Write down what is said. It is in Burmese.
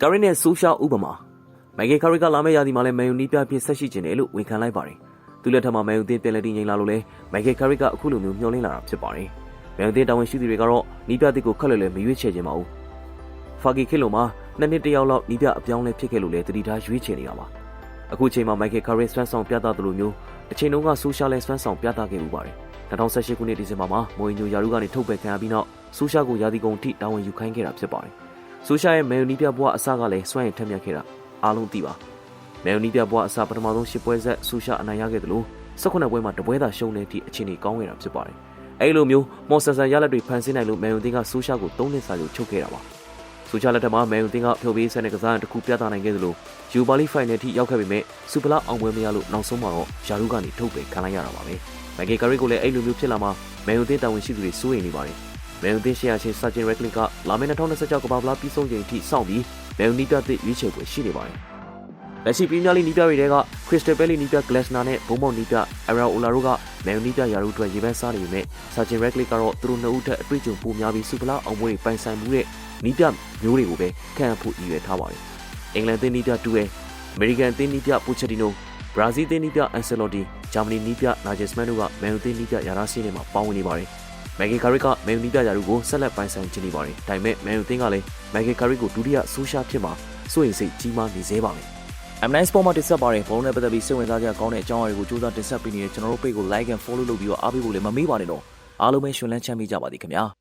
ကာရီနဲ့ဆိုရှာဥပမာမိုက်ကယ်ကာရီကလာမယ့်ရာသီမှာလည်းမန်ယူနီးပြဖြစ်ဆက်ရှိကျင်တယ်လို့ဝန်ခံလိုက်ပါတယ်။သူလက်ထက်မှာမန်ယူသင်းပြန်လည်တည်ငြိမ်လာလို့လည်းမိုက်ကယ်ကာရီကအခုလိုမျိုးမျှော်လင့်လာတာဖြစ်ပါတယ်။မန်ယူသင်းတာဝန်ရှိသူတွေကတော့နီးပြသစ်ကိုခက်လွယ်လွယ်မရွေးချယ်ခြင်းပါဘူး။ဖာဂီခေတ်လိုမှာနှစ်တယောက်လောက်နီးပြအပြောင်းလဲဖြစ်ခဲ့လို့လည်းတတိထားရွေးချယ်နေတာပါ။အခုချိန်မှာမိုက်ကယ်ကာရီစွမ်းဆောင်ပြသသလိုမျိုးတစ်ချိန်လုံးကဆိုရှာလည်းစွမ်းဆောင်ပြသခဲ့မှုပါတယ်။2018ခုနှစ်ဒီဇင်ဘာမှာမိုအင်ညိုယာရူကနေထုတ်ပယ်ခံရပြီးနောက်ဆိုရှာကိုရာသီကုန်ထိတာဝန်ယူခိုင်းခဲ့တာဖြစ်ပါတယ်။ဆိုရှာရဲ့မန်ယူနီးပြဘဝအစကလည်းစွမ်းရည်ထက်မြက်ခဲ့တာအားလုံးသိပါမန်ယူနီးပြဘဝအစပထမဆုံး10ပွဲဆက်ဆိုရှာအနိုင်ရခဲ့တယ်လို့18ပွဲမှာတပွဲသာရှုံးနေသည့်အခြေအနေကောင်းခဲ့တာဖြစ်ပါတယ်။အဲဒီလိုမျိုးမော်ဆန်ဆန်ရလက်တွေဖန်ဆင်းနိုင်လို့မန်ယူသင်းကဆိုရှာကို3နှစ်စာချုပ်ချုပ်ခဲ့တာပါ။ဆိုရှာလက်ထက်မှာမန်ယူသင်းကဖျော်ဖြေဆက်တဲ့ကစားတစ်ခုပြသနိုင်ခဲ့သလိုယူပါလီဖိုင်နယ်ထိရောက်ခဲ့ပေမဲ့စူပလာအောင်ပွဲမရလို့နောက်ဆုံးမှာတော့ယာရူကနေထုတ်ပယ်ခံလိုက်ရတာပါပဲ။မိုက်ကယ်ကာရီကိုလည်းအဲဒီလိုမျိုးဖြစ်လာမှမန်ယူသင်းတာဝန်ရှိသူတွေစိုးရိမ်နေပါတယ်။မန်ယူသင်းရှေ့ရချင်းဆာဂျင်ရက်လစ်ကလာမယ့်2026ကမ္ဘာဖလားပြီးဆုံးချိန်ထိစောင့်ပြီးမန်ယူနီးပြသစ်ရွေးချယ်ပွဲရှိနေပါတယ်။လက်ရှိပရီးမီးယားလိနီးပြတွေကခရစ္စတယ်ပဲလီနီးပြဂလက်စနာနဲ့ဘုံမောက်နီးပြအရာအိုလာတို့ကမန်ယူနီးပြယာရူအတွက်ရေပန်းစားနေပေမဲ့ဆာဂျင်ရက်လစ်ကတော့သူတို့နှစ်ဦးထက်အတွေ့အကြုံပိုများပြီးစူပလာအောင်ပွဲတွေပိုင်ဆိုင်မှုတဲ့နီးပြမျိုးတွေကိုပဲခံအဖို့ရည်ရွယ်ထားပါတယ်။အင်္ဂလန်သင်းနီးပြတူရဲ့အမေရိကန်သင်းနီးပြပိုချက်တီနိုဘရာဇီးသင်းနီးပြအန်ဆယ်လော်တီဂျာမနီနီးပြနာဂျယ်စမန်တို့ကမန်ယူသင်းနီးပြယာရာစီးနဲ့မှာပါဝင်နေပါတယ်။မိုက်ကယ်ကာရီကမန်ယူနီးပြယာရူကိုဆက်လက်ပိုင်ဆိုင်ချင်နေပါတယ်။ဒါပေမဲ့မန်ယူသင်းကလည်းမိုက်ကယ်ကာရီကိုဒုတိယဆိုရှာဖြစ်မှာစိုးရိမ်စိတ်ကြီးမားနေသေးပါမယ်။ M9 Sport မှာတင်ဆက်ပါတယ်ဘုံနဲ့ပတ်သက်ပြီးစိတ်ဝင်စားကြကောင်းတဲ့အကြောင်းအရာတွေကိုစူးစမ်းတင်ဆက်ပေးနေတဲ့ကျွန်တော်တို့ page ကို like and follow လုပ်ပြီးတော့အားပေးဖို့လည်းမမေ့ပါနဲ့တော့အားလုံးပဲရှင်လန်းချမ်းမြေ့ကြပါသည်ခင်ဗျာ